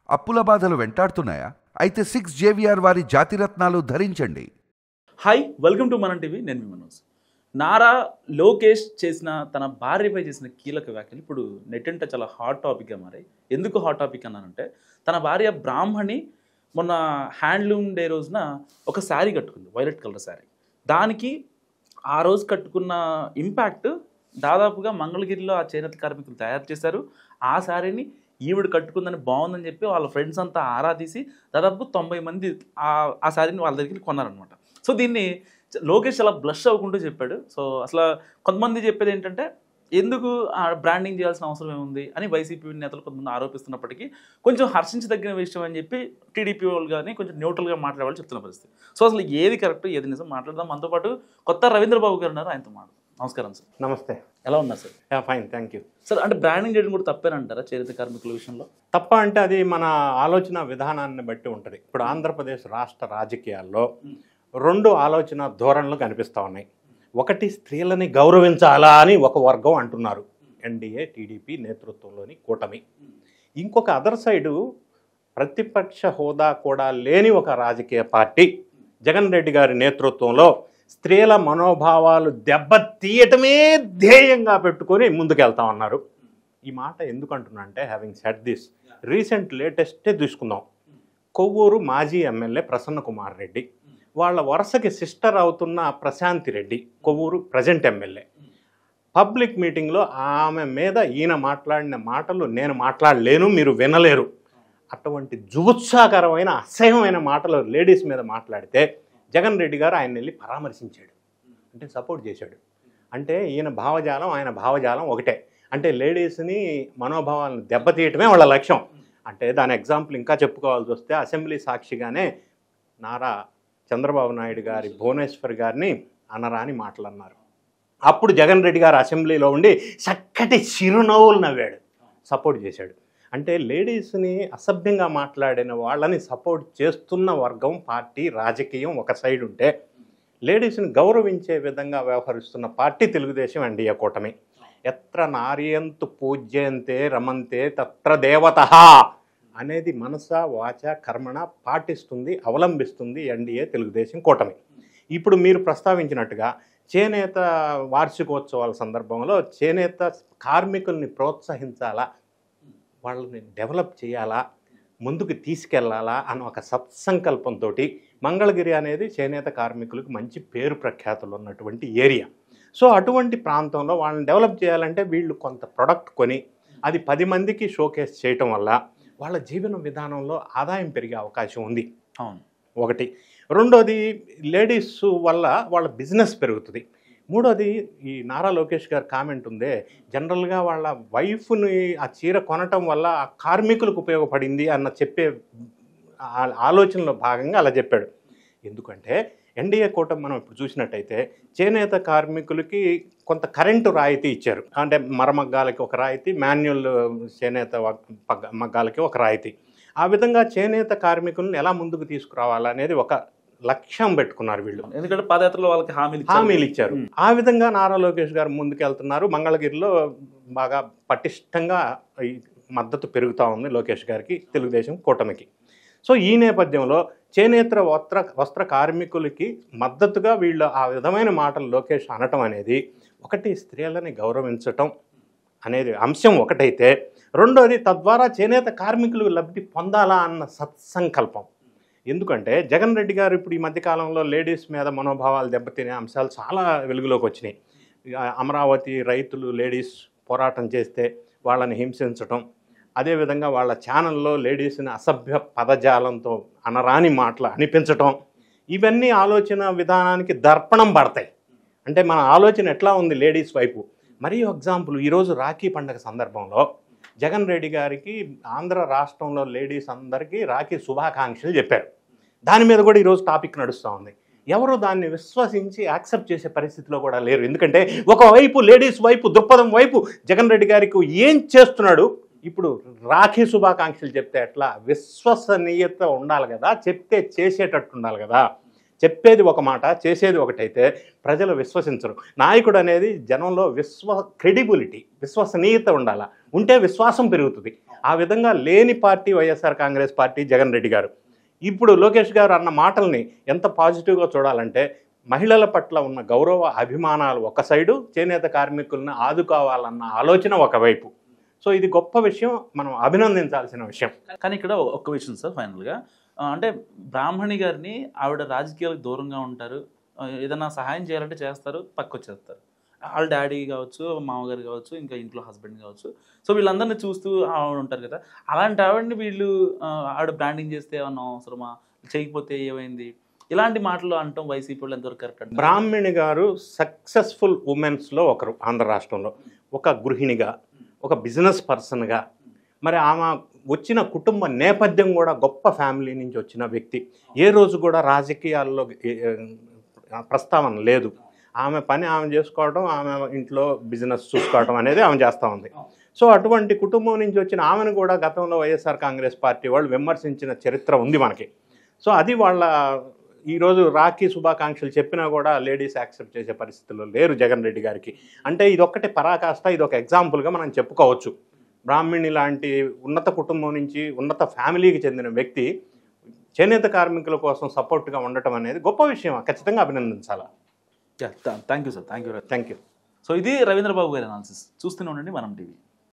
అప్పుల బాధలు వెంటాడుతున్నాయా? అయితే 6 జేవిఆర్ వారి జాతిరత్నాలు ధరించండి. హాయ్, వెల్కమ్ టు మనం టీవీ. నేను మీ మనోజ్. నారా లోకేష్ చేసిన తన భార్యపై చేసిన కీలక వ్యాఖ్యలు ఇప్పుడు నెట్ అంటే చాలా హాట్ టాపిక్గా మారాయి. ఎందుకు హాట్ టాపిక్ అన్నానంటే, తన భార్య బ్రాహ్మణి మొన్న హ్యాండ్లూమ్ డే రోజున ఒక శారీ కట్టుకుంది, వైలెట్ కలర్ శారీ. దానికి ఆ రోజు కట్టుకున్న ఇంపాక్ట్ దాదాపుగా మంగళగిరిలో ఆ చేనేత కార్మికులు తయారు చేశారు. ఆ శారీని ఈవిడ కట్టుకుందని బాగుందని చెప్పి వాళ్ళ ఫ్రెండ్స్ అంతా ఆరా తీసి దాదాపు 90 మంది ఆ శారీని వాళ్ళ దగ్గరికి కొన్నారనమాట. సో దీన్ని లోకేష్ చాలా బ్లష్ అవ్వకుంటూ చెప్పాడు. సో అసలు కొంతమంది చెప్పేది ఏంటంటే, ఎందుకు బ్రాండింగ్ చేయాల్సిన అవసరం ఏముంది అని వైసీపీ నేతలు కొంతమంది ఆరోపిస్తున్నప్పటికీ కొంచెం హర్షించదగిన విషయం అని చెప్పి టీడీపీ వాళ్ళు కానీ కొంచెం న్యూట్రల్గా మాట్లాడేవాళ్ళు చెప్తున్న పరిస్థితి. సో అసలు ఏది కరెక్ట్ ఏది నిజం మాట్లాడదాం. మనతో పాటు కొత్త రవీంద్రబాబు గారు ఉన్నారు, ఆయనతో మాట్లాడు. నమస్కారం సార్. నమస్తే. ఎలా ఉన్నారు sir? Fine, thank you sir. అంటే బ్రాండింగ్ చేయడం కూడా తప్పేనంటారా చేనేత కార్మికుల విషయంలో? తప్ప అంటే అది మన ఆలోచన విధానాన్ని బట్టి ఉంటుంది. ఇప్పుడు ఆంధ్రప్రదేశ్ రాష్ట్ర రాజకీయాల్లో 2 ఆలోచన ధోరణులు కనిపిస్తూ ఉన్నాయి. ఒకటి, స్త్రీలని గౌరవించాలా అని ఒక వర్గం అంటున్నారు, ఎన్డీఏ టీడీపీ నేతృత్వంలోని కూటమి. ఇంకొక అదర్ సైడు ప్రతిపక్ష హోదా కూడా లేని ఒక రాజకీయ పార్టీ జగన్ రెడ్డి గారి నేతృత్వంలో స్త్రీల మనోభావాలు దెబ్బతీయటమే ధ్యేయంగా పెట్టుకొని ముందుకెళ్తా ఉన్నారు. ఈ మాట ఎందుకు అంటున్నా అంటే, హ్యావింగ్ సెడ్ దిస్, రీసెంట్ లేటెస్టే తీసుకుందాం. కొవ్వూరు మాజీ ఎమ్మెల్యే ప్రసన్న కుమార్ రెడ్డి వాళ్ళ వరుసకి సిస్టర్ అవుతున్న Prashanti Reddy, Kovvur present MLA, public మీటింగ్లో ఆమె మీద ఈయన మాట్లాడిన మాటలు నేను మాట్లాడలేను, మీరు వినలేరు, అటువంటి జుగుత్సాకరమైన అసహ్యమైన మాటలు లేడీస్ మీద మాట్లాడితే జగన్ రెడ్డి గారు ఆయన వెళ్ళి పరామర్శించాడు, అంటే సపోర్ట్ చేశాడు. అంటే ఈయన భావజాలం ఆయన భావజాలం ఒకటే, అంటే లేడీస్ని మనోభావాలను దెబ్బతీయటమే వాళ్ళ లక్ష్యం. అంటే దాని ఎగ్జాంపుల్ ఇంకా చెప్పుకోవాల్సి వస్తే, అసెంబ్లీ సాక్షిగానే నారా చంద్రబాబు నాయుడు గారి భువనేశ్వర్ గారిని అనరాని మాటలు అన్నారు. అప్పుడు జగన్ రెడ్డి గారు అసెంబ్లీలో ఉండి చక్కటి చిరునవ్వులు నవ్వాడు, సపోర్ట్ చేశాడు. అంటే లేడీస్ని అసభ్యంగా మాట్లాడిన వాళ్ళని సపోర్ట్ చేస్తున్న వర్గం, పార్టీ, రాజకీయం ఒక సైడ్ ఉంటే, లేడీస్ని గౌరవించే విధంగా వ్యవహరిస్తున్న పార్టీ తెలుగుదేశం ఎన్డీఏ కూటమి. ఎత్ర నార్యంతు పూజ్యంతే రమంతే తత్ర దేవతః అనేది మనస వాచ కర్మణ పాటిస్తుంది, అవలంబిస్తుంది ఎన్డీఏ తెలుగుదేశం కూటమి. ఇప్పుడు మీరు ప్రస్తావించినట్టుగా చేనేత వార్షికోత్సవాల సందర్భంలో చేనేత కార్మికుల్ని ప్రోత్సహించాలా, వాళ్ళని డెవలప్ చేయాలా, ముందుకు తీసుకెళ్లాలా అన్న ఒక సత్సంకల్పంతో, మంగళగిరి అనేది చేనేత కార్మికులకు మంచి పేరు ప్రఖ్యాతులు ఉన్నటువంటి ఏరియా. సో అటువంటి ప్రాంతంలో వాళ్ళని డెవలప్ చేయాలంటే వీళ్ళు కొంత ప్రొడక్ట్ కొని అది 10 మందికి షోకేస్ చేయటం వల్ల వాళ్ళ జీవన విధానంలో ఆదాయం పెరిగే అవకాశం ఉంది. అవును, ఒకటి. రెండోది, లేడీస్ వల్ల వాళ్ళ బిజినెస్ పెరుగుతుంది. మూడోది, ఈ నారా లోకేష్ గారి కామెంట్ ఉందే, జనరల్గా వాళ్ళ వైఫ్ని ఆ చీర కొనటం వల్ల ఆ కార్మికులకు ఉపయోగపడింది అన్న చెప్పే ఆలోచనలో భాగంగా అలా చెప్పాడు. ఎందుకంటే ఎన్డీఏ కూటమి మనం ఇప్పుడు చూసినట్టయితే చేనేత కార్మికులకి కొంత కరెంటు రాయితీ ఇచ్చారు. అంటే మరమగ్గాలకి ఒక రాయితీ, మాన్యువల్ చేనేత మగ్గాలకి ఒక రాయితీ. ఆ విధంగా చేనేత కార్మికులను ఎలా ముందుకు తీసుకురావాలనేది ఒక లక్ష్యం పెట్టుకున్నారు వీళ్ళు. ఎందుకంటే పాదయాత్రలో వాళ్ళకి హామీలు ఇచ్చారు. ఆ విధంగా నారా లోకేష్ గారు ముందుకెళ్తున్నారు. మంగళగిరిలో బాగా పటిష్టంగా ఈ మద్దతు పెరుగుతూ ఉంది లోకేష్ గారికి, తెలుగుదేశం కూటమికి. సో ఈ నేపథ్యంలో చేనేత వస్త్ర కార్మికులకి మద్దతుగా వీళ్ళు ఆ విధమైన మాటలు లోకేష్ అనటం అనేది, ఒకటి స్త్రీలని గౌరవించటం అనేది అంశం ఒకటైతే, రెండోది తద్వారా చేనేత కార్మికులు లబ్ధి పొందాలా అన్న సత్సంకల్పం. ఎందుకంటే జగన్ రెడ్డి గారు ఇప్పుడు ఈ మధ్యకాలంలో లేడీస్ మీద మనోభావాలు దెబ్బతినే అంశాలు చాలా వెలుగులోకి వచ్చినాయి. అమరావతి రైతులు లేడీస్ పోరాటం చేస్తే వాళ్ళని హింసించటం, అదేవిధంగా వాళ్ళ ఛానల్లో లేడీస్ని అసభ్య పదజాలంతో అనరాని మాటలు అనిపించటం, ఇవన్నీ ఆలోచన విధానానికి దర్పణం పడతాయి. అంటే మన ఆలోచన ఎట్లా ఉంది లేడీస్ వైపు. మరీ ఎగ్జాంపుల్, ఈరోజు రాఖీ పండుగ సందర్భంలో జగన్ రెడ్డి గారికి ఆంధ్ర రాష్ట్రంలో లేడీస్ అందరికీ రాఖీ శుభాకాంక్షలు చెప్పారు. దాని మీద కూడా ఈరోజు టాపిక్ నడుస్తూ ఉంది. ఎవరు దాన్ని విశ్వసించి యాక్సెప్ట్ చేసే పరిస్థితిలో కూడా లేరు. ఎందుకంటే ఒకవైపు లేడీస్ వైపు, దృక్పథం వైపు జగన్ రెడ్డి గారికి ఏం చేస్తున్నాడు, ఇప్పుడు రాఖీ శుభాకాంక్షలు చెప్తే ఎట్లా, విశ్వసనీయత ఉండాలి కదా, చెప్తే చేసేటట్టు ఉండాలి కదా. చెప్పేది ఒక మాట చేసేది ఒకటైతే ప్రజలు విశ్వసించరు. నాయకుడు అనేది జనంలో క్రెడిబిలిటీ, విశ్వసనీయత ఉండాలా, ఉంటే విశ్వాసం పెరుగుతుంది. ఆ విధంగా లేని పార్టీ వైఎస్ఆర్ కాంగ్రెస్ పార్టీ, జగన్ రెడ్డి గారు. ఇప్పుడు లోకేష్ గారు అన్న మాటల్ని ఎంత పాజిటివ్గా చూడాలంటే మహిళల పట్ల ఉన్న గౌరవ అభిమానాలు ఒక సైడు, చేనేత కార్మికులను ఆదుకోవాలన్న ఆలోచన ఒకవైపు. సో ఇది గొప్ప విషయం, మనం అభినందించాల్సిన విషయం. కానీ ఇక్కడ ఒక్క విషయం సార్ ఫైనల్గా, అంటే బ్రాహ్మణి గారిని ఆవిడ రాజకీయాలకు దూరంగా ఉంటారు, ఏదైనా సహాయం చేయాలంటే చేస్తారు, పక్కొచ్చేస్తారు. వాళ్ళ డాడీ కావచ్చు, మామగారు కావచ్చు, ఇంకా ఇంట్లో హస్బెండ్ కావచ్చు, సో వీళ్ళందరినీ చూస్తూ ఆవిడ ఉంటారు కదా. అలాంటి ఆవిడని వీళ్ళు ఆవిడ బ్రాండింగ్ చేస్తే ఏమన్నా అవసరమా, చేయకపోతే ఏమైంది, ఇలాంటి మాటలు అంటాం వైసీపీ వాళ్ళు ఎంతవరకు కరెక్ట్ అంటే? బ్రాహ్మణి గారు సక్సెస్ఫుల్ ఉమెన్స్లో ఒకరు ఆంధ్ర రాష్ట్రంలో, ఒక గృహిణిగా, ఒక బిజినెస్ పర్సన్గా, మరి ఆమె వచ్చిన కుటుంబ నేపథ్యం కూడా గొప్ప ఫ్యామిలీ నుంచి వచ్చిన వ్యక్తి. ఏ రోజు కూడా రాజకీయాల్లో ప్రస్తావన లేదు. ఆమె పని ఆమె చేసుకోవడం, ఆమె ఇంట్లో బిజినెస్ చూసుకోవడం అనేది ఆమె చేస్తూ ఉంది. సో అటువంటి కుటుంబం నుంచి వచ్చిన ఆమెను కూడా గతంలో వైఎస్ఆర్ కాంగ్రెస్ పార్టీ వాళ్ళు విమర్శించిన చరిత్ర ఉంది మనకి. సో అది వాళ్ళ ఈరోజు రాఖీ శుభాకాంక్షలు చెప్పినా కూడా లేడీస్ యాక్సెప్ట్ చేసే పరిస్థితుల్లో లేరు జగన్ రెడ్డి గారికి. అంటే ఇదొక్కటి పరాకాష్ట, ఇదొక ఎగ్జాంపుల్గా మనం చెప్పుకోవచ్చు. బ్రాహ్మణి లాంటి ఉన్నత కుటుంబం నుంచి, ఉన్నత ఫ్యామిలీకి చెందిన వ్యక్తి చేనేత కార్మికుల కోసం సపోర్ట్గా ఉండటం అనేది గొప్ప విషయం, ఖచ్చితంగా అభినందించాలా. Thank you sir, thank you. Thank you. So ఇది రవీంద్రబాబు గారి అనాలిసిస్. చూస్తూనే ఉండండి మనం టీవీ.